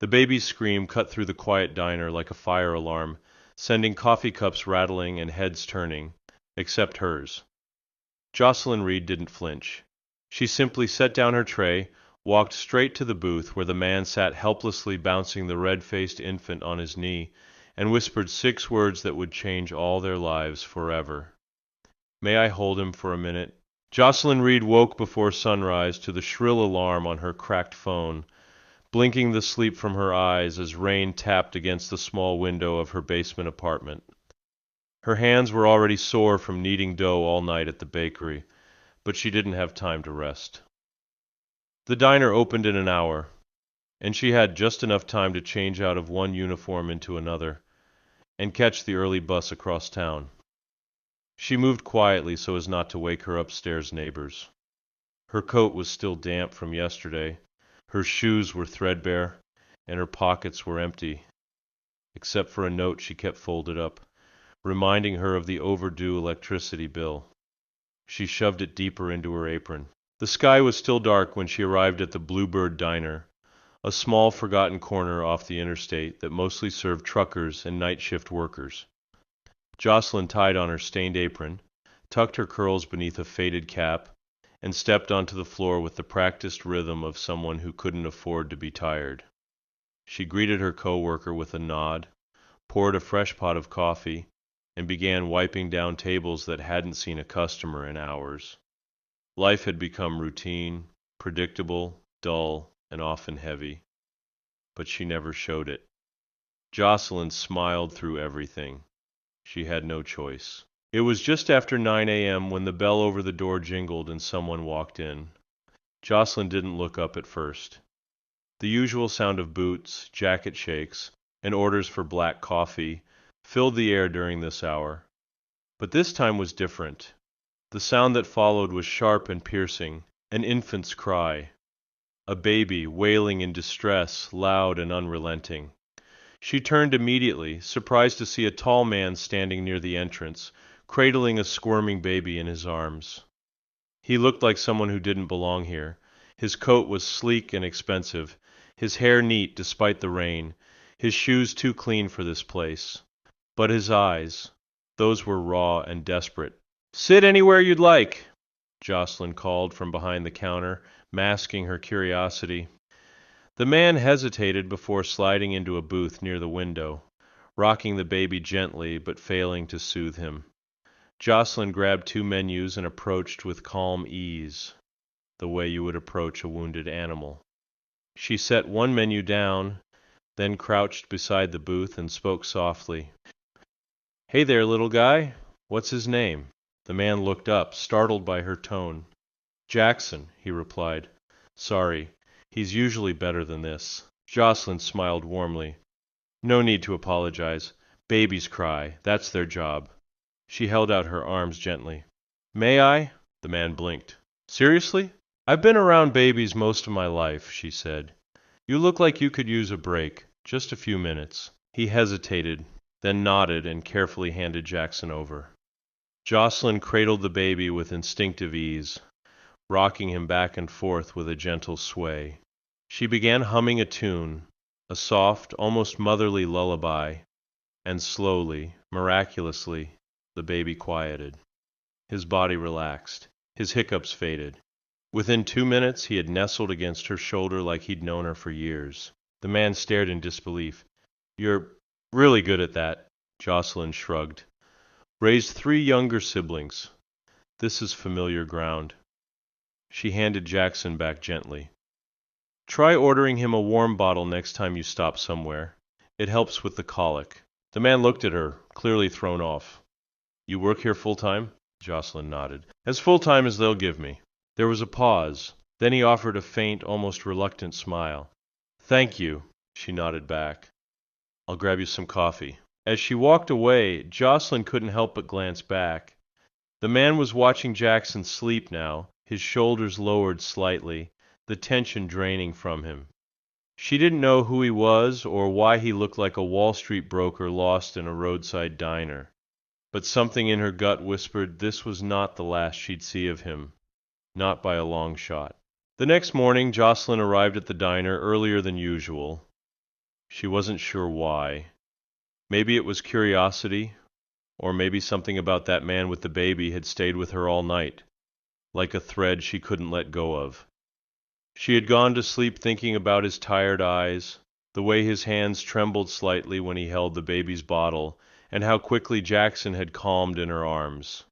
The baby's scream cut through the quiet diner like a fire alarm, sending coffee cups rattling and heads turning, except hers. Jocelyn Reed didn't flinch. She simply set down her tray, walked straight to the booth where the man sat helplessly bouncing the red-faced infant on his knee, and whispered 6 words that would change all their lives forever. "May I hold him for a minute?" Jocelyn Reed woke before sunrise to the shrill alarm on her cracked phone, blinking the sleep from her eyes as rain tapped against the small window of her basement apartment. Her hands were already sore from kneading dough all night at the bakery, but she didn't have time to rest. The diner opened in an hour, and she had just enough time to change out of one uniform into another, and catch the early bus across town. She moved quietly so as not to wake her upstairs neighbors. Her coat was still damp from yesterday, her shoes were threadbare, and her pockets were empty, except for a note she kept folded up, reminding her of the overdue electricity bill. She shoved it deeper into her apron. The sky was still dark when she arrived at the Bluebird Diner, a small forgotten corner off the interstate that mostly served truckers and night shift workers. Jocelyn tied on her stained apron, tucked her curls beneath a faded cap, and stepped onto the floor with the practiced rhythm of someone who couldn't afford to be tired. She greeted her coworker with a nod, poured a fresh pot of coffee, and began wiping down tables that hadn't seen a customer in hours. Life had become routine, predictable, dull, and often heavy. But she never showed it. Jocelyn smiled through everything. She had no choice. It was just after 9 a.m. when the bell over the door jingled and someone walked in. Jocelyn didn't look up at first. The usual sound of boots, jacket shakes, and orders for black coffee filled the air during this hour. But this time was different. The sound that followed was sharp and piercing, an infant's cry. A baby wailing in distress, loud and unrelenting. She turned immediately, surprised to see a tall man standing near the entrance, cradling a squirming baby in his arms. He looked like someone who didn't belong here. His coat was sleek and expensive, his hair neat despite the rain, his shoes too clean for this place. But his eyes, those were raw and desperate. "Sit anywhere you'd like," Jocelyn called from behind the counter, masking her curiosity. The man hesitated before sliding into a booth near the window, rocking the baby gently but failing to soothe him. Jocelyn grabbed 2 menus and approached with calm ease, the way you would approach a wounded animal. She set one menu down, then crouched beside the booth and spoke softly. "Hey there, little guy. What's his name?" The man looked up, startled by her tone. "Jackson," he replied. "Sorry. He's usually better than this." Jocelyn smiled warmly. "No need to apologize. Babies cry. That's their job." She held out her arms gently. "May I?" The man blinked. "Seriously? I've been around babies most of my life," she said. "You look like you could use a break. Just a few minutes." He hesitated, then nodded and carefully handed Jackson over. Jocelyn cradled the baby with instinctive ease, rocking him back and forth with a gentle sway. She began humming a tune, a soft, almost motherly lullaby, and slowly, miraculously, the baby quieted. His body relaxed. His hiccups faded. Within 2 minutes he had nestled against her shoulder like he'd known her for years. The man stared in disbelief. "You're really good at that," Jocelyn shrugged. "Raised 3 younger siblings. This is familiar ground." She handed Jackson back gently. "Try ordering him a warm bottle next time you stop somewhere. It helps with the colic." The man looked at her, clearly thrown off. "You work here full-time?" Jocelyn nodded. "As full-time as they'll give me." There was a pause. Then he offered a faint, almost reluctant smile. "Thank you," she nodded back. "I'll grab you some coffee." As she walked away, Jocelyn couldn't help but glance back. The man was watching Jackson sleep now, his shoulders lowered slightly, the tension draining from him. She didn't know who he was or why he looked like a Wall Street broker lost in a roadside diner. But something in her gut whispered this was not the last she'd see of him, not by a long shot. The next morning Jocelyn arrived at the diner earlier than usual. She wasn't sure why. Maybe it was curiosity, or maybe something about that man with the baby had stayed with her all night, like a thread she couldn't let go of. She had gone to sleep thinking about his tired eyes, the way his hands trembled slightly when he held the baby's bottle, and how quickly Jackson had calmed in her arms.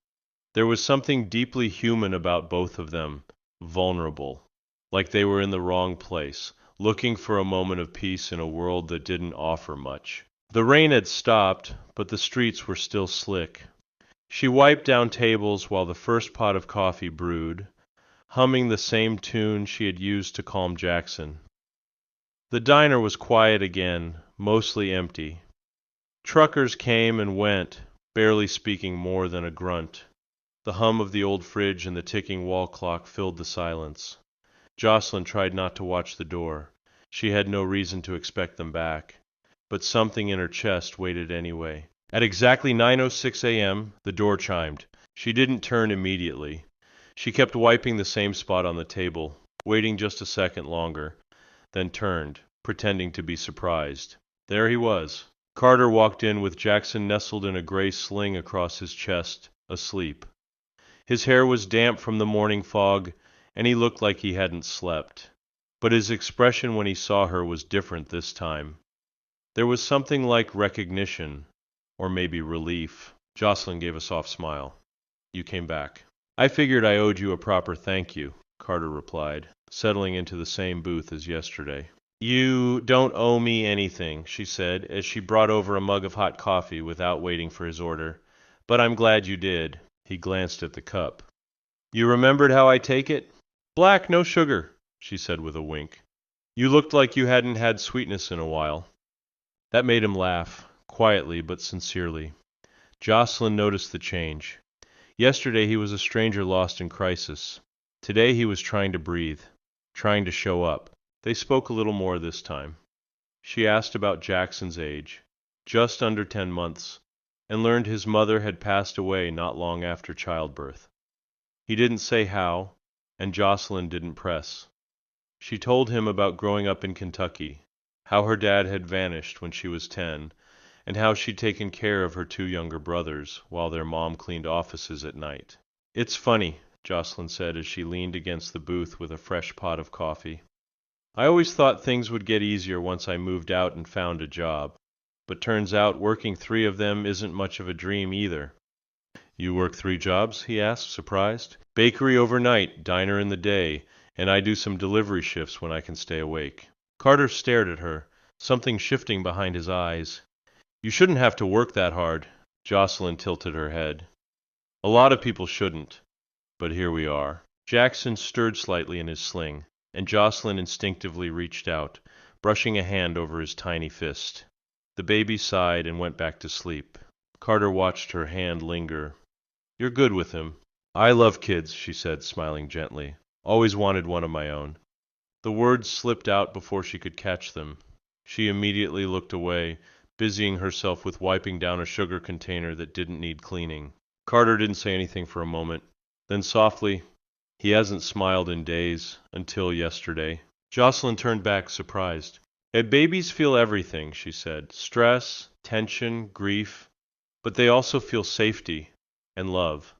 There was something deeply human about both of them, vulnerable, like they were in the wrong place, looking for a moment of peace in a world that didn't offer much. The rain had stopped, but the streets were still slick. She wiped down tables while the first pot of coffee brewed, humming the same tune she had used to calm Jackson. The diner was quiet again, mostly empty. Truckers came and went, barely speaking more than a grunt. The hum of the old fridge and the ticking wall clock filled the silence. Jocelyn tried not to watch the door. She had no reason to expect them back. But something in her chest waited anyway. At exactly 9:06 a.m., the door chimed. She didn't turn immediately. She kept wiping the same spot on the table, waiting just a second longer, then turned, pretending to be surprised. There he was. Carter walked in with Jackson nestled in a gray sling across his chest, asleep. His hair was damp from the morning fog, and he looked like he hadn't slept. But his expression when he saw her was different this time. There was something like recognition, or maybe relief. Jocelyn gave a soft smile. You came back. I figured I owed you a proper thank you, Carter replied, settling into the same booth as yesterday. You don't owe me anything, she said, as she brought over a mug of hot coffee without waiting for his order. But I'm glad you did. He glanced at the cup. You remembered how I take it? Black, no sugar, she said with a wink. You looked like you hadn't had sweetness in a while. That made him laugh, quietly but sincerely. Jocelyn noticed the change. Yesterday he was a stranger lost in crisis. Today he was trying to breathe, trying to show up. They spoke a little more this time. She asked about Jackson's age, just under 10 months, and learned his mother had passed away not long after childbirth. He didn't say how, and Jocelyn didn't press. She told him about growing up in Kentucky, how her dad had vanished when she was 10, and how she'd taken care of her 2 younger brothers while their mom cleaned offices at night. It's funny, Jocelyn said as she leaned against the booth with a fresh pot of coffee. I always thought things would get easier once I moved out and found a job, but turns out working 3 of them isn't much of a dream either. You work 3 jobs? He asked, surprised. Bakery overnight, diner in the day, and I do some delivery shifts when I can stay awake. Carter stared at her, something shifting behind his eyes. You shouldn't have to work that hard. Jocelyn tilted her head. A lot of people shouldn't, but here we are. Jackson stirred slightly in his sling, and Jocelyn instinctively reached out, brushing a hand over his tiny fist. The baby sighed and went back to sleep. Carter watched her hand linger. You're good with him. I love kids, she said, smiling gently. Always wanted one of my own. The words slipped out before she could catch them. She immediately looked away, busying herself with wiping down a sugar container that didn't need cleaning. Carter didn't say anything for a moment. Then softly, he hasn't smiled in days, until yesterday. Jocelyn turned back, surprised. Babies feel everything, she said. Stress, tension, grief. But they also feel safety and love.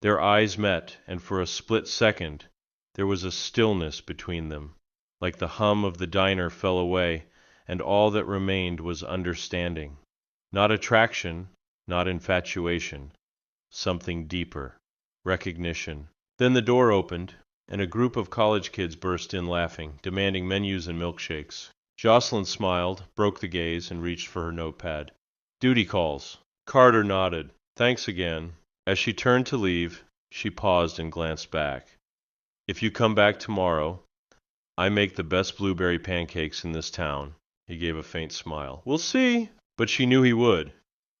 Their eyes met, and for a split second, there was a stillness between them. Like the hum of the diner fell away, and all that remained was understanding. Not attraction, not infatuation. Something deeper. Recognition. Then the door opened, and a group of college kids burst in laughing, demanding menus and milkshakes. Jocelyn smiled, broke the gaze, and reached for her notepad. Duty calls. Carter nodded. Thanks again. As she turned to leave, she paused and glanced back. If you come back tomorrow, I make the best blueberry pancakes in this town. He gave a faint smile. We'll see. But she knew he would,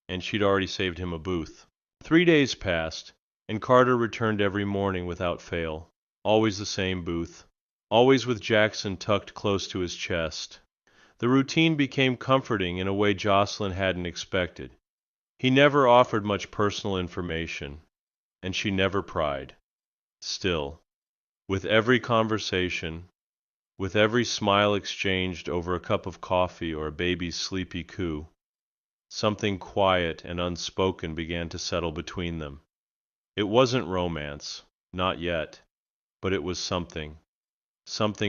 and she'd already saved him a booth. 3 days passed, and Carter returned every morning without fail. Always the same booth. Always with Jackson tucked close to his chest. The routine became comforting in a way Jocelyn hadn't expected. He never offered much personal information, and she never pried. Still, with every conversation, With every smile exchanged over a cup of coffee or a baby's sleepy coo, something quiet and unspoken began to settle between them. It wasn't romance, not yet, but it was something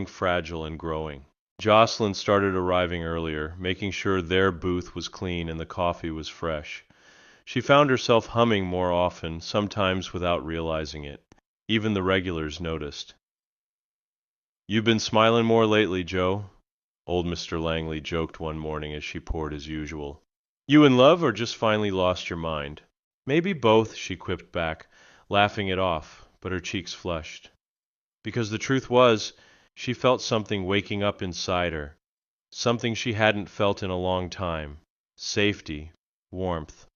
fragile and growing. Jocelyn started arriving earlier, making sure their booth was clean and the coffee was fresh. She found herself humming more often, sometimes without realizing it. Even the regulars noticed. "You've been smiling more lately, Joe," old Mr. Langley joked one morning as she poured as usual. "You in love or just finally lost your mind?" "Maybe both," she quipped back, laughing it off, but her cheeks flushed. Because the truth was, she felt something waking up inside her, something she hadn't felt in a long time. Safety, warmth,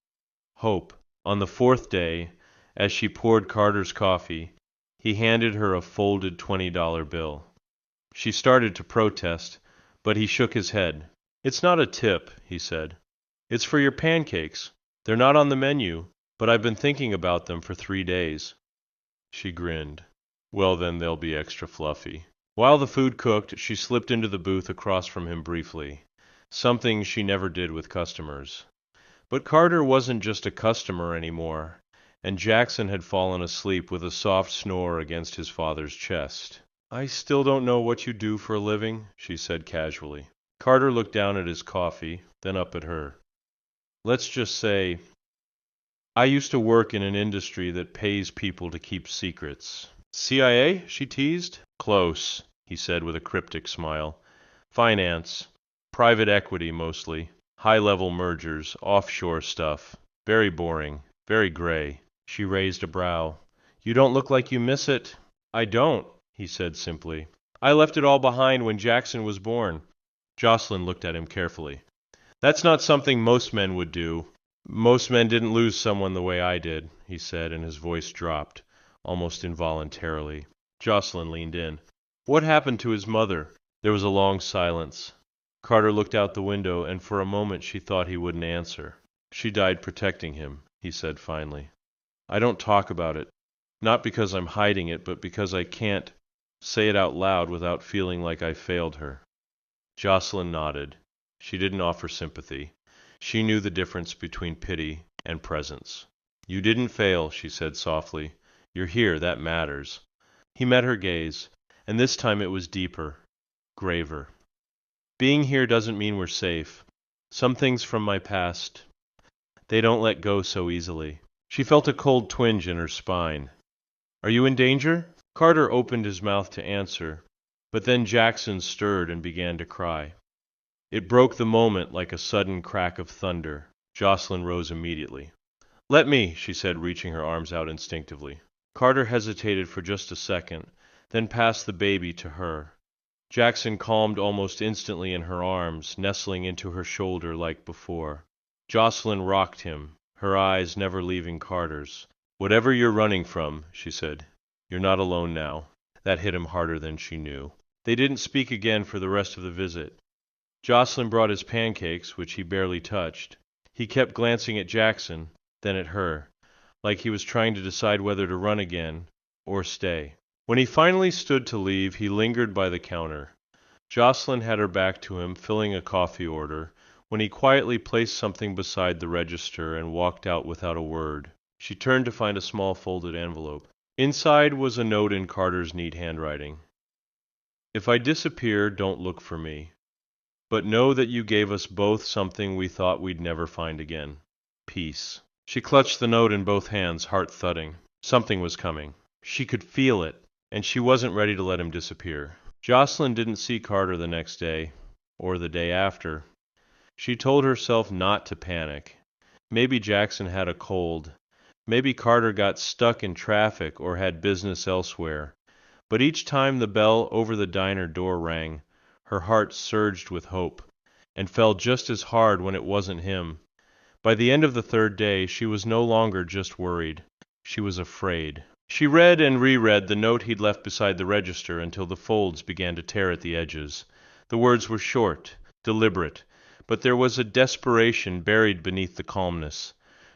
hope. On the fourth day, as she poured Carter's coffee, he handed her a folded $20 bill. She started to protest, but he shook his head. "It's not a tip," he said. "It's for your pancakes. They're not on the menu, but I've been thinking about them for 3 days." She grinned. "Well, then they'll be extra fluffy." While the food cooked, she slipped into the booth across from him briefly, something she never did with customers. But Carter wasn't just a customer anymore, and Jackson had fallen asleep with a soft snore against his father's chest. "I still don't know what you do for a living," she said casually. Carter looked down at his coffee, then up at her. "Let's just say, I used to work in an industry that pays people to keep secrets." "CIA?" she teased. "Close," he said with a cryptic smile. "Finance. Private equity mostly. High-level mergers, offshore stuff. Very boring. Very gray." She raised a brow. "You don't look like you miss it." "I don't," he said simply. "I left it all behind when Jackson was born." Jocelyn looked at him carefully. "That's not something most men would do. Most men didn't lose someone the way I did," he said, and his voice dropped, almost involuntarily. Jocelyn leaned in. "What happened to his mother?" There was a long silence. Carter looked out the window, and for a moment she thought he wouldn't answer. "She died protecting him," he said finally. "I don't talk about it, not because I'm hiding it, but because I can't say it out loud without feeling like I failed her." Jocelyn nodded. She didn't offer sympathy. She knew the difference between pity and presence. "You didn't fail," she said softly. "You're here, that matters." He met her gaze, and this time it was deeper, graver. "Being here doesn't mean we're safe. Some things from my past, they don't let go so easily." She felt a cold twinge in her spine. "Are you in danger?" Carter opened his mouth to answer, but then Jackson stirred and began to cry. It broke the moment like a sudden crack of thunder. Jocelyn rose immediately. "Let me," she said, reaching her arms out instinctively. Carter hesitated for just a second, then passed the baby to her. Jackson calmed almost instantly in her arms, nestling into her shoulder like before. Jocelyn rocked him, her eyes never leaving Carter's. "Whatever you're running from," she said, "you're not alone now." That hit him harder than she knew. They didn't speak again for the rest of the visit. Jocelyn brought his pancakes, which he barely touched. He kept glancing at Jackson, then at her, like he was trying to decide whether to run again or stay. When he finally stood to leave, he lingered by the counter. Jocelyn had her back to him, filling a coffee order, when he quietly placed something beside the register and walked out without a word. She turned to find a small folded envelope. Inside was a note in Carter's neat handwriting. "If I disappear, don't look for me. But know that you gave us both something we thought we'd never find again. Peace." She clutched the note in both hands, heart thudding. Something was coming. She could feel it, and she wasn't ready to let him disappear. Jocelyn didn't see Carter the next day, or the day after. She told herself not to panic. Maybe Jackson had a cold. Maybe Carter got stuck in traffic or had business elsewhere. But each time the bell over the diner door rang, her heart surged with hope, and fell just as hard when it wasn't him. By the end of the third day, she was no longer just worried. She was afraid. She read and reread the note he'd left beside the register until the folds began to tear at the edges. The words were short, deliberate, but there was a desperation buried beneath the calmness.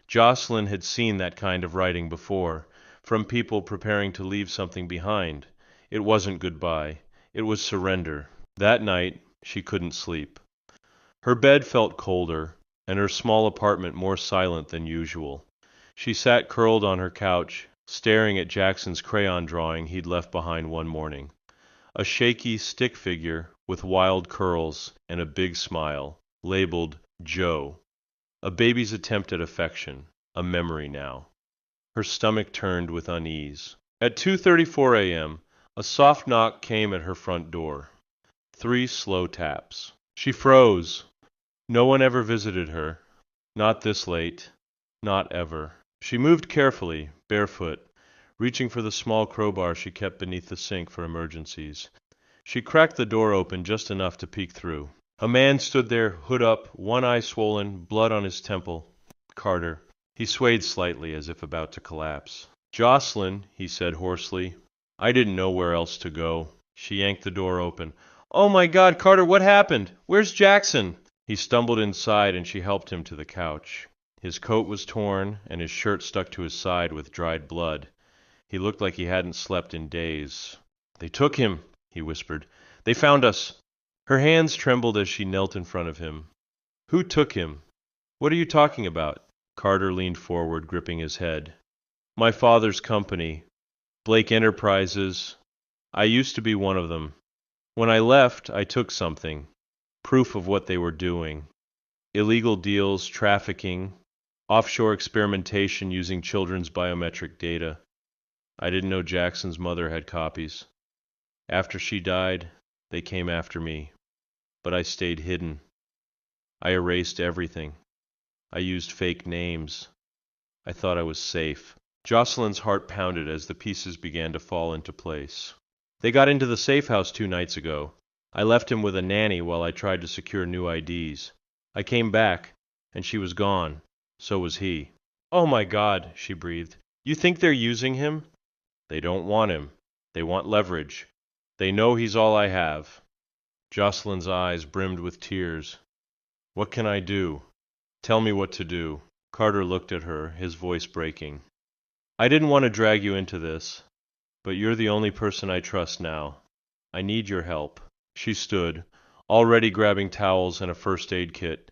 Jocelyn had seen that kind of writing before, from people preparing to leave something behind. It wasn't goodbye. It was surrender. That night, she couldn't sleep. Her bed felt colder, and her small apartment more silent than usual. She sat curled on her couch, staring at Jackson's crayon drawing he'd left behind one morning. A shaky stick figure with wild curls and a big smile, labeled Joe. A baby's attempt at affection, a memory now. Her stomach turned with unease. At 2:34 a.m., a soft knock came at her front door. 3 slow taps. She froze. No one ever visited her. Not this late. Not ever. She moved carefully, barefoot, reaching for the small crowbar she kept beneath the sink for emergencies. She cracked the door open just enough to peek through. A man stood there, hood up, one eye swollen, blood on his temple. Carter. He swayed slightly as if about to collapse. "Jocelyn," he said hoarsely. I didn't know where else to go. She yanked the door open. "Oh my God, Carter, what happened? Where's Jackson?" He stumbled inside and she helped him to the couch. His coat was torn and his shirt stuck to his side with dried blood. He looked like he hadn't slept in days. "They took him," he whispered. "They found us." Her hands trembled as she knelt in front of him. "Who took him? What are you talking about?" Carter leaned forward, gripping his head. "My father's company. Blake Enterprises. I used to be one of them. When I left, I took something. Proof of what they were doing. Illegal deals, trafficking, offshore experimentation using children's biometric data. I didn't know Jackson's mother had copies. After she died, they came after me. But I stayed hidden. I erased everything. I used fake names. I thought I was safe." Jocelyn's heart pounded as the pieces began to fall into place. "They got into the safe house 2 nights ago. I left him with a nanny while I tried to secure new IDs. I came back, and she was gone. So was he." "Oh my God," she breathed. "You think they're using him?" "They don't want him. They want leverage. They know he's all I have." Jocelyn's eyes brimmed with tears. "What can I do? Tell me what to do." Carter looked at her, his voice breaking. "I didn't want to drag you into this, but you're the only person I trust now. I need your help." She stood, already grabbing towels and a first aid kit.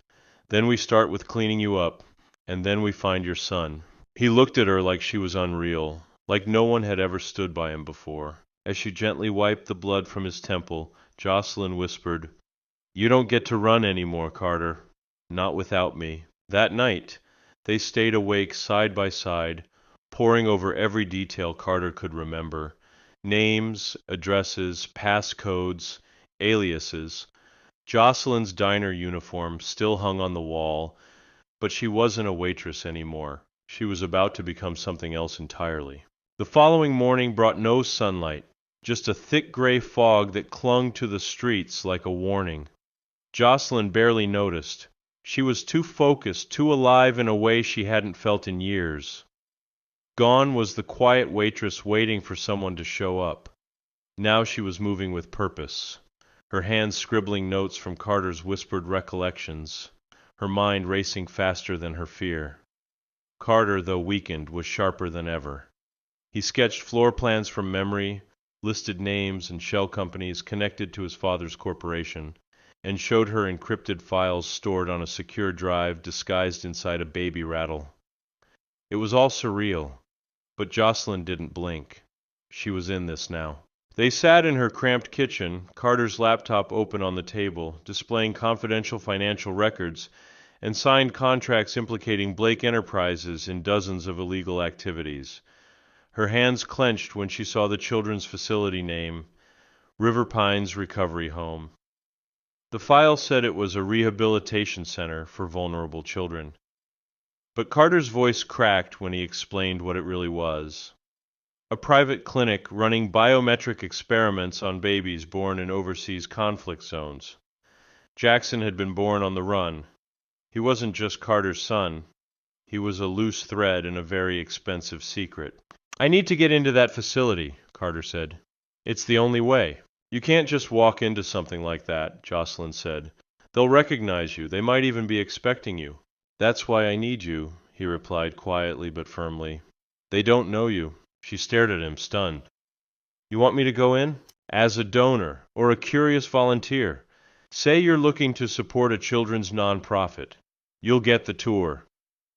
"Then we start with cleaning you up, and then we find your son." He looked at her like she was unreal, like no one had ever stood by him before. As she gently wiped the blood from his temple, Jocelyn whispered, "You don't get to run anymore, Carter. Not without me." That night, they stayed awake side by side, poring over every detail Carter could remember. Names, addresses, passcodes, aliases. Jocelyn's diner uniform still hung on the wall, but she wasn't a waitress anymore. She was about to become something else entirely. The following morning brought no sunlight, just a thick gray fog that clung to the streets like a warning. Jocelyn barely noticed. She was too focused, too alive in a way she hadn't felt in years. Gone was the quiet waitress waiting for someone to show up. Now she was moving with purpose, her hands scribbling notes from Carter's whispered recollections, her mind racing faster than her fear. Carter, though weakened, was sharper than ever. He sketched floor plans from memory, listed names and shell companies connected to his father's corporation, and showed her encrypted files stored on a secure drive disguised inside a baby rattle. It was all surreal, but Jocelyn didn't blink. She was in this now. They sat in her cramped kitchen, Carter's laptop open on the table, displaying confidential financial records, and signed contracts implicating Blake Enterprises in dozens of illegal activities. Her hands clenched when she saw the children's facility name, River Pines Recovery Home. The file said it was a rehabilitation center for vulnerable children. But Carter's voice cracked when he explained what it really was. A private clinic running biometric experiments on babies born in overseas conflict zones. Jackson had been born on the run. He wasn't just Carter's son. He was a loose thread in a very expensive secret. "I need to get into that facility," Carter said. "It's the only way." "You can't just walk into something like that," Jocelyn said. "They'll recognize you. They might even be expecting you." "That's why I need you," he replied quietly but firmly. "They don't know you." She stared at him, stunned. "You want me to go in?" as a donor or a curious volunteer. Say you're looking to support a children's nonprofit. You'll get the tour.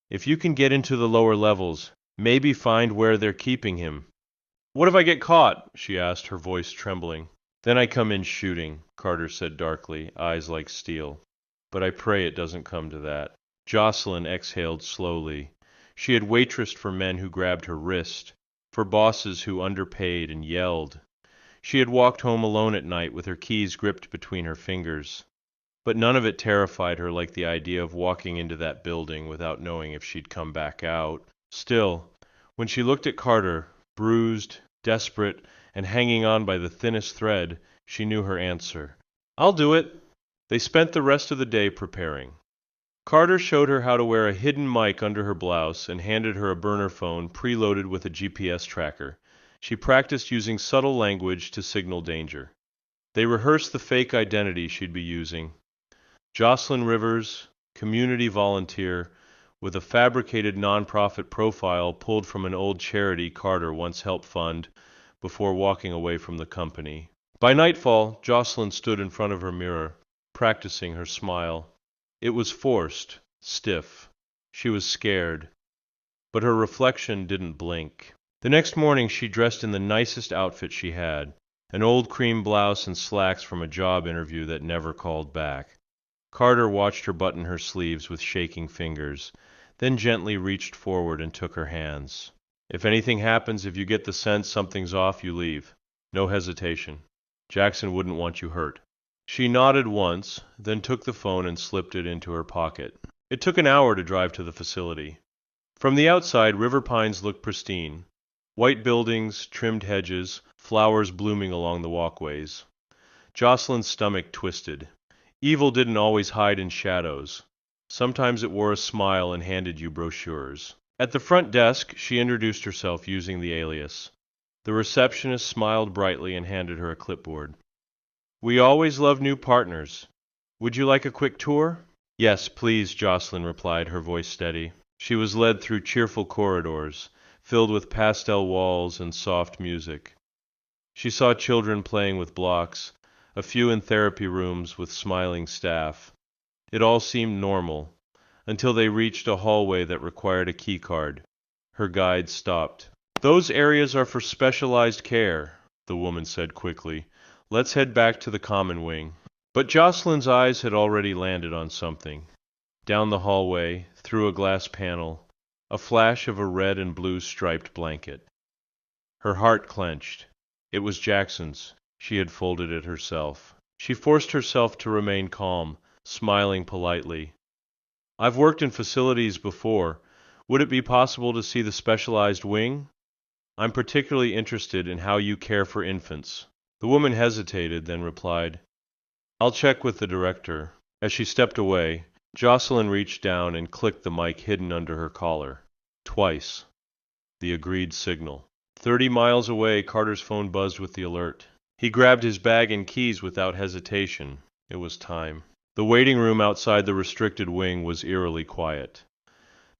If you can get into the lower levels, maybe find where they're keeping him. What if I get caught? She asked, her voice trembling. Then I come in shooting, Carter said darkly, eyes like steel. But I pray it doesn't come to that. Jocelyn exhaled slowly. She had waitressed for men who grabbed her wrist, for bosses who underpaid and yelled. She had walked home alone at night with her keys gripped between her fingers. But none of it terrified her like the idea of walking into that building without knowing if she'd come back out. Still, when she looked at Carter, bruised, desperate, and hanging on by the thinnest thread, she knew her answer. I'll do it. They spent the rest of the day preparing. Carter showed her how to wear a hidden mic under her blouse and handed her a burner phone preloaded with a GPS tracker. She practiced using subtle language to signal danger. They rehearsed the fake identity she'd be using. Jocelyn Rivers, community volunteer, with a fabricated nonprofit profile pulled from an old charity Carter once helped fund before walking away from the company. By nightfall, Jocelyn stood in front of her mirror, practicing her smile. It was forced, stiff. She was scared. But her reflection didn't blink. The next morning she dressed in the nicest outfit she had, an old cream blouse and slacks from a job interview that never called back. Carter watched her button her sleeves with shaking fingers, then gently reached forward and took her hands. If anything happens, if you get the sense something's off, you leave. No hesitation. Jackson wouldn't want you hurt. She nodded once, then took the phone and slipped it into her pocket. It took an hour to drive to the facility. From the outside, River Pines looked pristine. White buildings, trimmed hedges, flowers blooming along the walkways. Jocelyn's stomach twisted. Evil didn't always hide in shadows. Sometimes it wore a smile and handed you brochures. At the front desk, she introduced herself using the alias. The receptionist smiled brightly and handed her a clipboard. We always love new partners. Would you like a quick tour? Yes, please, Jocelyn replied, her voice steady. She was led through cheerful corridors, filled with pastel walls and soft music. She saw children playing with blocks, a few in therapy rooms with smiling staff. It all seemed normal, until they reached a hallway that required a key card. Her guide stopped. Those areas are for specialized care, the woman said quickly. Let's head back to the common wing. But Jocelyn's eyes had already landed on something. Down the hallway, through a glass panel, a flash of a red and blue striped blanket. Her heart clenched. It was Jackson's. She had folded it herself. She forced herself to remain calm, smiling politely. I've worked in facilities before. Would it be possible to see the specialized wing? I'm particularly interested in how you care for infants. The woman hesitated, then replied, I'll check with the director. As she stepped away, Jocelyn reached down and clicked the mic hidden under her collar. Twice. The agreed signal. 30 miles away, Carter's phone buzzed with the alert. He grabbed his bag and keys without hesitation. It was time. The waiting room outside the restricted wing was eerily quiet.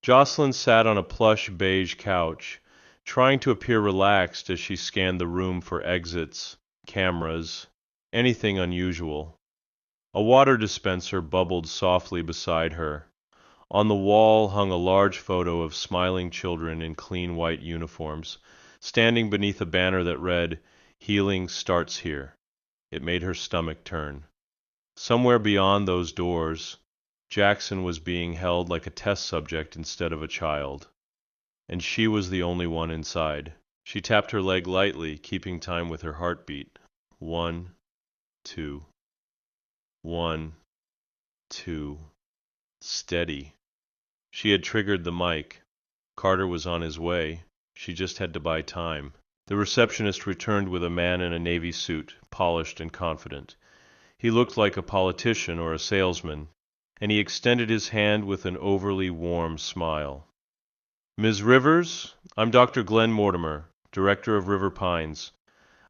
Jocelyn sat on a plush beige couch, trying to appear relaxed as she scanned the room for exits, cameras, anything unusual. A water dispenser bubbled softly beside her. On the wall hung a large photo of smiling children in clean white uniforms, standing beneath a banner that read, Healing starts here. It made her stomach turn. Somewhere beyond those doors, Jackson was being held like a test subject instead of a child. And she was the only one inside. She tapped her leg lightly, keeping time with her heartbeat. 1, 2. 1, 2. Steady. She had triggered the mic. Carter was on his way. She just had to buy time. The receptionist returned with a man in a navy suit, polished and confident. He looked like a politician or a salesman, and he extended his hand with an overly warm smile. Ms. Rivers, I'm Dr. Glenn Mortimer, Director of River Pines.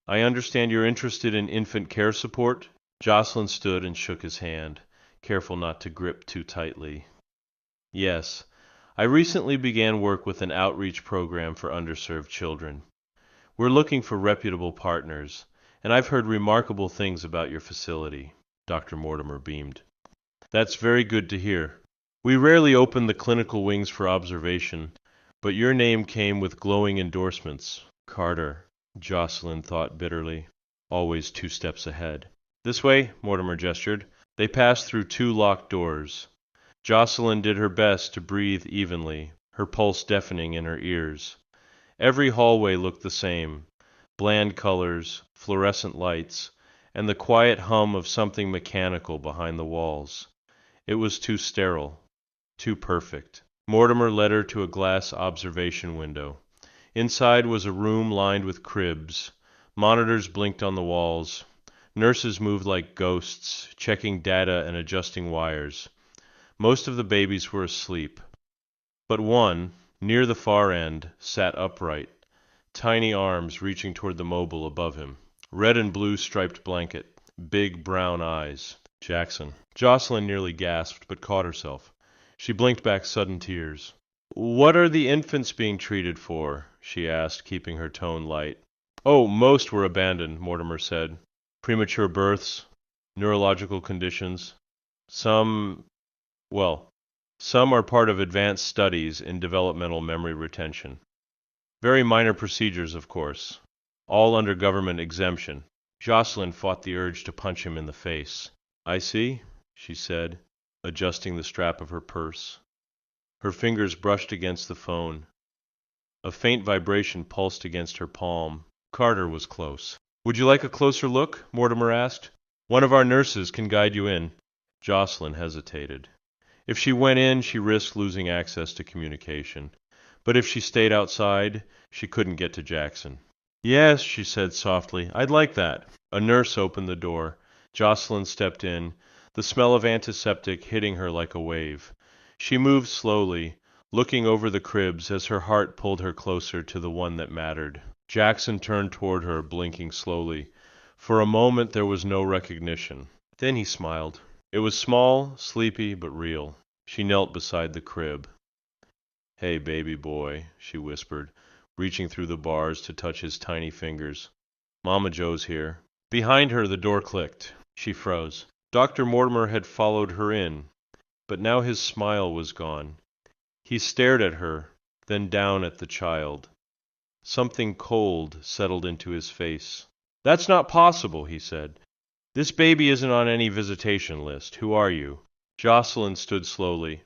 I understand you're interested in infant care support? Jocelyn stood and shook his hand, careful not to grip too tightly. Yes, I recently began work with an outreach program for underserved children. We're looking for reputable partners, And I've heard remarkable things about your facility." Dr. Mortimer beamed. "That's very good to hear. We rarely open the clinical wings for observation, but your name came with glowing endorsements." Carter, Jocelyn thought bitterly, always 2 steps ahead. "This way," Mortimer gestured. They passed through 2 locked doors. Jocelyn did her best to breathe evenly, her pulse deafening in her ears. Every hallway looked the same: bland colors, fluorescent lights, and the quiet hum of something mechanical behind the walls. It was too sterile, too perfect. Mortimer led her to a glass observation window. Inside was a room lined with cribs. Monitors blinked on the walls. Nurses moved like ghosts, checking data and adjusting wires. Most of the babies were asleep, but one, near the far end, sat upright, tiny arms reaching toward the mobile above him. Red and blue striped blanket, big brown eyes. Jackson. Jocelyn nearly gasped, but caught herself. She blinked back sudden tears. "What are the infants being treated for?" she asked, keeping her tone light. "Oh, most were abandoned," Mortimer said. "Premature births, neurological conditions. Some, well, some are part of advanced studies in developmental memory retention. Very minor procedures, of course. All under government exemption." Jocelyn fought the urge to punch him in the face. "I see," she said, adjusting the strap of her purse. Her fingers brushed against the phone. A faint vibration pulsed against her palm. Carter was close. "Would you like a closer look?" Mortimer asked. "One of our nurses can guide you in." Jocelyn hesitated. If she went in, she risked losing access to communication. But if she stayed outside, she couldn't get to Jackson. "Yes," she said softly, "I'd like that." A nurse opened the door. Jocelyn stepped in, the smell of antiseptic hitting her like a wave. She moved slowly, looking over the cribs as her heart pulled her closer to the one that mattered. Jackson turned toward her, blinking slowly. For a moment there was no recognition. Then he smiled. It was small, sleepy, but real. She knelt beside the crib. "Hey, baby boy," she whispered, reaching through the bars to touch his tiny fingers. "Mama Joe's here." Behind her the door clicked. She froze. Dr. Mortimer had followed her in, but now his smile was gone. He stared at her, then down at the child. Something cold settled into his face. "That's not possible," he said. "This baby isn't on any visitation list. Who are you?" Jocelyn stood slowly.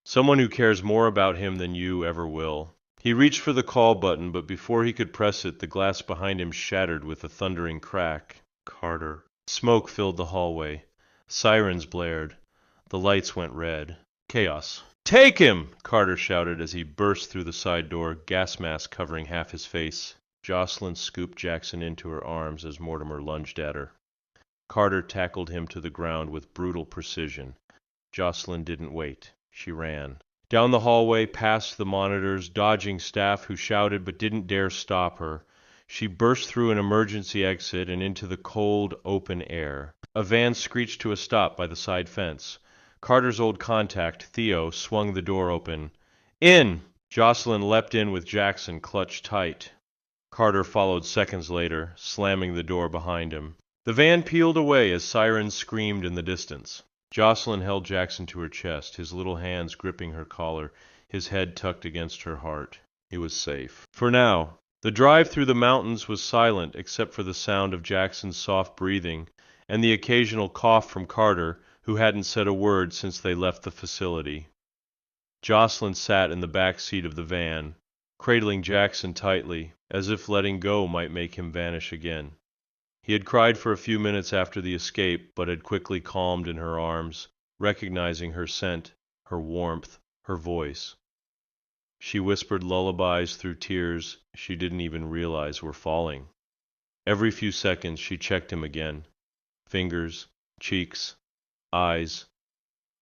"Someone who cares more about him than you ever will." He reached for the call button, but before he could press it, the glass behind him shattered with a thundering crack. Carter. Smoke filled the hallway. Sirens blared. The lights went red. Chaos. "Take him!" Carter shouted as he burst through the side door, gas mask covering half his face. Jocelyn scooped Jackson into her arms as Mortimer lunged at her. Carter tackled him to the ground with brutal precision. Jocelyn didn't wait. She ran. Down the hallway, past the monitors, dodging staff who shouted but didn't dare stop her. She burst through an emergency exit and into the cold, open air. A van screeched to a stop by the side fence. Carter's old contact, Theo, swung the door open. "In!" Jocelyn leapt in with Jackson clutched tight. Carter followed seconds later, slamming the door behind him. The van peeled away as sirens screamed in the distance. Jocelyn held Jackson to her chest, his little hands gripping her collar, his head tucked against her heart. He was safe. For now. The drive through the mountains was silent except for the sound of Jackson's soft breathing and the occasional cough from Carter, who hadn't said a word since they left the facility. Jocelyn sat in the back seat of the van, cradling Jackson tightly, as if letting go might make him vanish again. He had cried for a few minutes after the escape, but had quickly calmed in her arms, recognizing her scent, her warmth, her voice. She whispered lullabies through tears she didn't even realize were falling. Every few seconds she checked him again. Fingers, cheeks, eyes,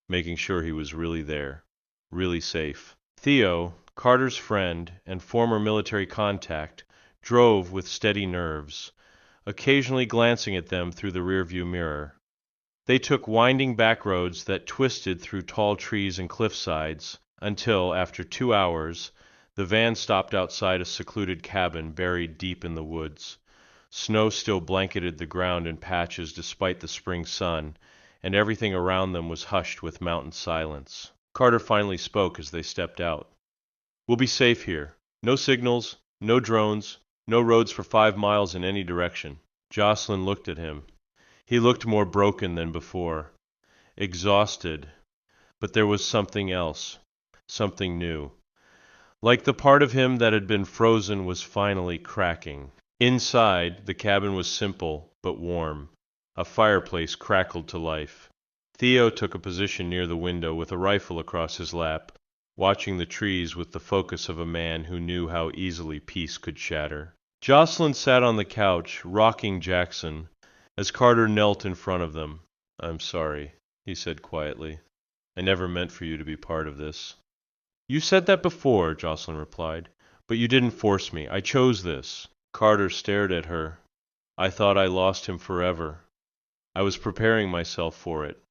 making sure he was really there, really safe. Theo, Carter's friend and former military contact, drove with steady nerves, occasionally glancing at them through the rearview mirror. They took winding back roads that twisted through tall trees and cliffsides until, after 2 hours, the van stopped outside a secluded cabin buried deep in the woods. Snow still blanketed the ground in patches despite the spring sun, and everything around them was hushed with mountain silence. Carter finally spoke as they stepped out. "We'll be safe here. No signals, no drones, no roads for 5 miles in any direction." Jocelyn looked at him. He looked more broken than before, exhausted, but there was something else, something new. Like the part of him that had been frozen was finally cracking. Inside, the cabin was simple but warm. A fireplace crackled to life. Theo took a position near the window with a rifle across his lap, watching the trees with the focus of a man who knew how easily peace could shatter. Jocelyn sat on the couch, rocking Jackson, as Carter knelt in front of them. "I'm sorry," he said quietly. "I never meant for you to be part of this." "You said that before," Jocelyn replied, "but you didn't force me. I chose this." Carter stared at her. "I thought I lost him forever. I was preparing myself for it.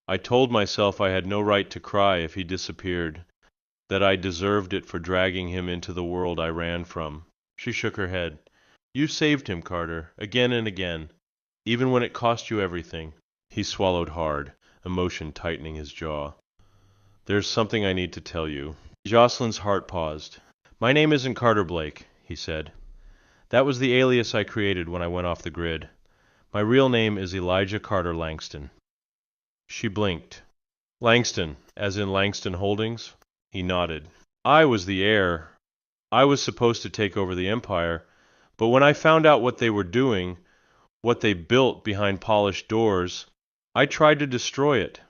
I told myself I had no right to cry if he disappeared, that I deserved it for dragging him into the world I ran from." She shook her head. "You saved him, Carter, again and again, even when it cost you everything." He swallowed hard, emotion tightening his jaw. "There's something I need to tell you." Jocelyn's heart paused. "My name isn't Carter Blake," he said. "That was the alias I created when I went off the grid. My real name is Elijah Carter Langston." She blinked. "Langston, as in Langston Holdings?" He nodded. "I was the heir. I was supposed to take over the empire, but when I found out what they were doing, what they built behind polished doors, I tried to destroy it.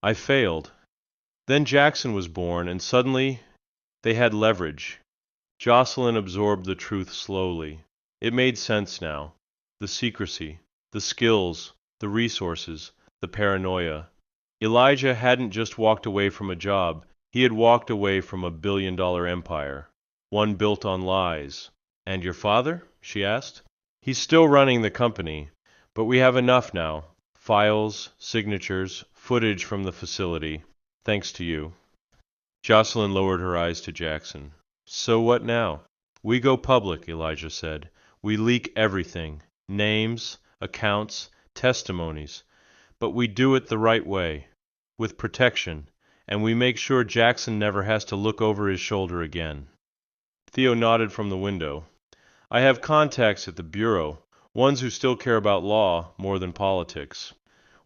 I failed. Then Jackson was born, and suddenly they had leverage." Jocelyn absorbed the truth slowly. It made sense now. The secrecy, the skills, the resources, the paranoia. Elijah hadn't just walked away from a job. He had walked away from a billion-dollar empire, one built on lies. "And your father?" she asked. "He's still running the company, but we have enough now. Files, signatures, footage from the facility. Thanks to you." Jocelyn lowered her eyes to Jackson. "So what now?" "We go public," Elijah said. "We leak everything. Names, accounts, testimonies. But we do it the right way, with protection, and we make sure Jackson never has to look over his shoulder again." Theo nodded from the window. "I have contacts at the Bureau, ones who still care about law more than politics.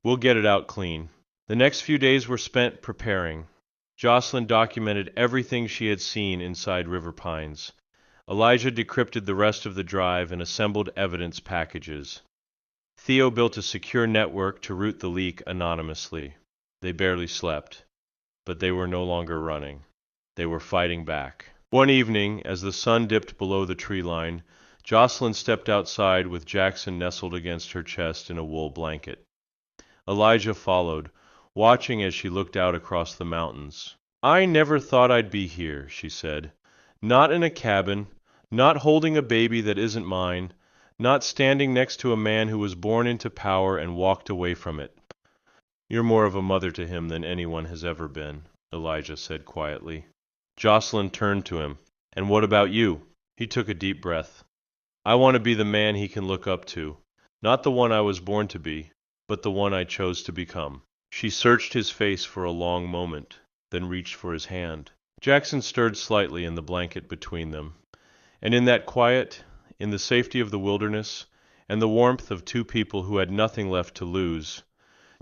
We'll get it out clean." The next few days were spent preparing. Jocelyn documented everything she had seen inside River Pines. Elijah decrypted the rest of the drive and assembled evidence packages. Theo built a secure network to route the leak anonymously. They barely slept, but they were no longer running. They were fighting back. One evening, as the sun dipped below the tree line, Jocelyn stepped outside with Jackson nestled against her chest in a wool blanket. Elijah followed, watching as she looked out across the mountains. "I never thought I'd be here," she said. "Not in a cabin, not holding a baby that isn't mine, not standing next to a man who was born into power and walked away from it." "You're more of a mother to him than anyone has ever been," Elijah said quietly. Jocelyn turned to him. "And what about you?" He took a deep breath. "I want to be the man he can look up to, not the one I was born to be, but the one I chose to become." She searched his face for a long moment, then reached for his hand. Jackson stirred slightly in the blanket between them, and in that quiet, in the safety of the wilderness, and the warmth of two people who had nothing left to lose,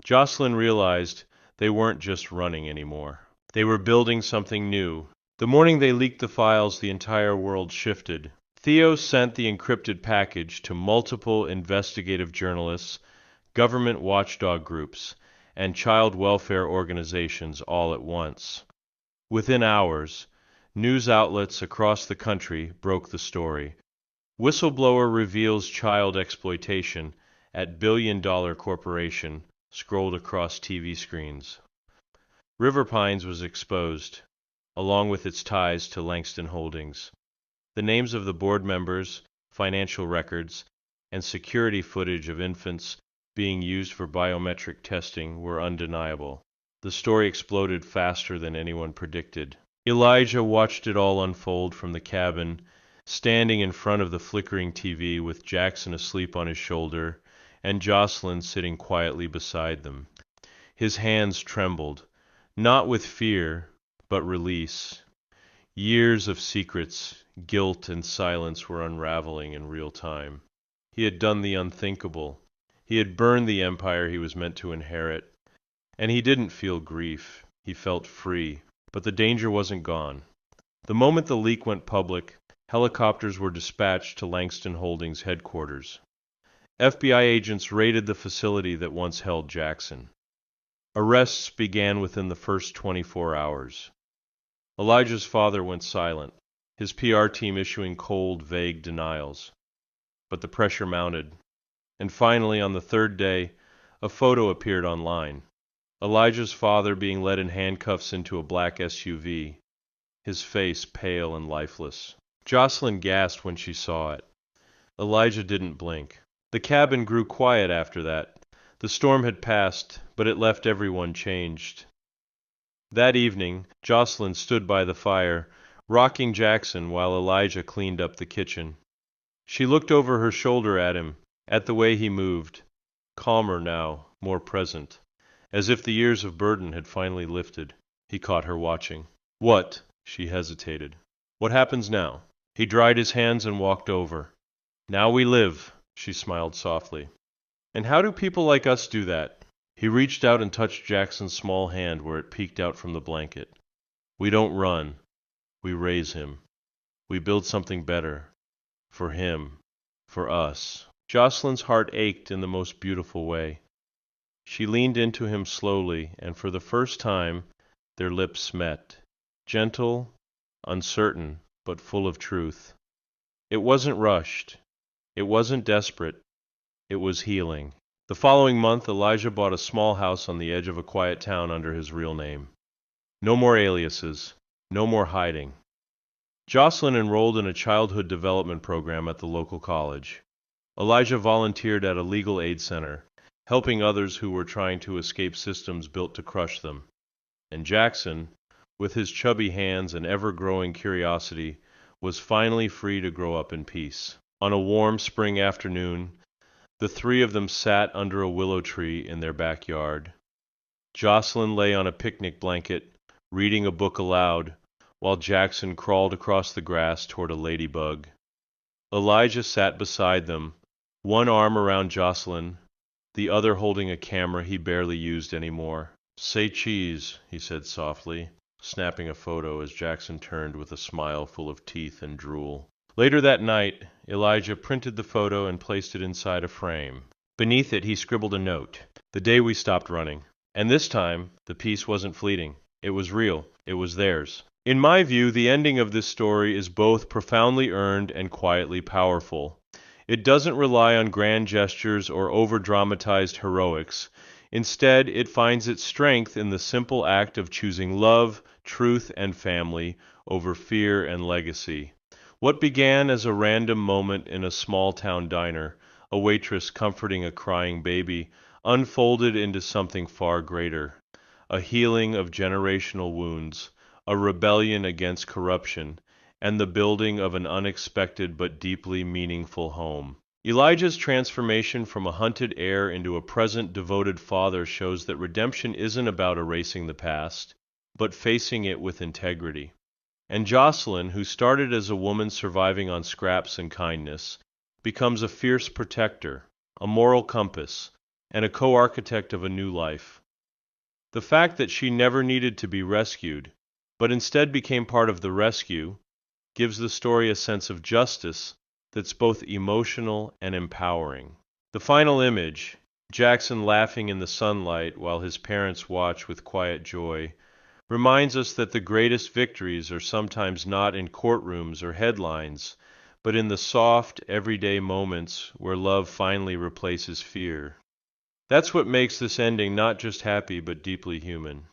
Jocelyn realized they weren't just running anymore. They were building something new. The morning they leaked the files, the entire world shifted. Theo sent the encrypted package to multiple investigative journalists, government watchdog groups, and child welfare organizations all at once. Within hours, news outlets across the country broke the story. "Whistleblower reveals child exploitation at billion-dollar corporation," scrolled across TV screens. River Pines was exposed, along with its ties to Langston Holdings. The names of the board members, financial records, and security footage of infants being used for biometric testing were undeniable. The story exploded faster than anyone predicted. Elijah watched it all unfold from the cabin, standing in front of the flickering TV with Jackson asleep on his shoulder and Jocelyn sitting quietly beside them. His hands trembled, not with fear, but release. Years of secrets, guilt, and silence were unraveling in real time. He had done the unthinkable. He had burned the empire he was meant to inherit. And he didn't feel grief. He felt free. But the danger wasn't gone. The moment the leak went public, helicopters were dispatched to Langston Holdings headquarters. FBI agents raided the facility that once held Jackson. Arrests began within the first 24 hours. Elijah's father went silent, his PR team issuing cold, vague denials. But the pressure mounted. And finally, on the third day, a photo appeared online. Elijah's father being led in handcuffs into a black SUV, his face pale and lifeless. Jocelyn gasped when she saw it. Elijah didn't blink. The cabin grew quiet after that. The storm had passed, but it left everyone changed. That evening, Jocelyn stood by the fire, rocking Jackson while Elijah cleaned up the kitchen. She looked over her shoulder at him, at the way he moved, calmer now, more present, as if the years of burden had finally lifted. He caught her watching. "What?" She hesitated. "What happens now?" He dried his hands and walked over. "Now we live," she smiled softly. "And how do people like us do that?" He reached out and touched Jackson's small hand where it peeked out from the blanket. "We don't run. We raise him. We build something better. For him. For us." Jocelyn's heart ached in the most beautiful way. She leaned into him slowly, and for the first time their lips met. Gentle, uncertain, but full of truth. It wasn't rushed. It wasn't desperate. It was healing. The following month, Elijah bought a small house on the edge of a quiet town under his real name. No more aliases. No more hiding. Jocelyn enrolled in a childhood development program at the local college. Elijah volunteered at a legal aid center, helping others who were trying to escape systems built to crush them. And Jackson, with his chubby hands and ever-growing curiosity, was finally free to grow up in peace. On a warm spring afternoon, the three of them sat under a willow tree in their backyard. Jocelyn lay on a picnic blanket, reading a book aloud, while Jackson crawled across the grass toward a ladybug. Elijah sat beside them, one arm around Jocelyn, the other holding a camera he barely used anymore. "Say cheese," he said softly, snapping a photo as Jackson turned with a smile full of teeth and drool. Later that night, Elijah printed the photo and placed it inside a frame. Beneath it, he scribbled a note. "The day we stopped running." And this time, the peace wasn't fleeting. It was real. It was theirs. In my view, the ending of this story is both profoundly earned and quietly powerful. It doesn't rely on grand gestures or over-dramatized heroics. Instead, it finds its strength in the simple act of choosing love, truth, and family over fear and legacy. What began as a random moment in a small-town diner, a waitress comforting a crying baby, unfolded into something far greater. A healing of generational wounds, a rebellion against corruption, and the building of an unexpected but deeply meaningful home. Elijah's transformation from a hunted heir into a present devoted father shows that redemption isn't about erasing the past, but facing it with integrity. And Jocelyn, who started as a woman surviving on scraps and kindness, becomes a fierce protector, a moral compass, and a co-architect of a new life. The fact that she never needed to be rescued, but instead became part of the rescue, gives the story a sense of justice that's both emotional and empowering. The final image, Jackson laughing in the sunlight while his parents watch with quiet joy, reminds us that the greatest victories are sometimes not in courtrooms or headlines, but in the soft, everyday moments where love finally replaces fear. That's what makes this ending not just happy but deeply human.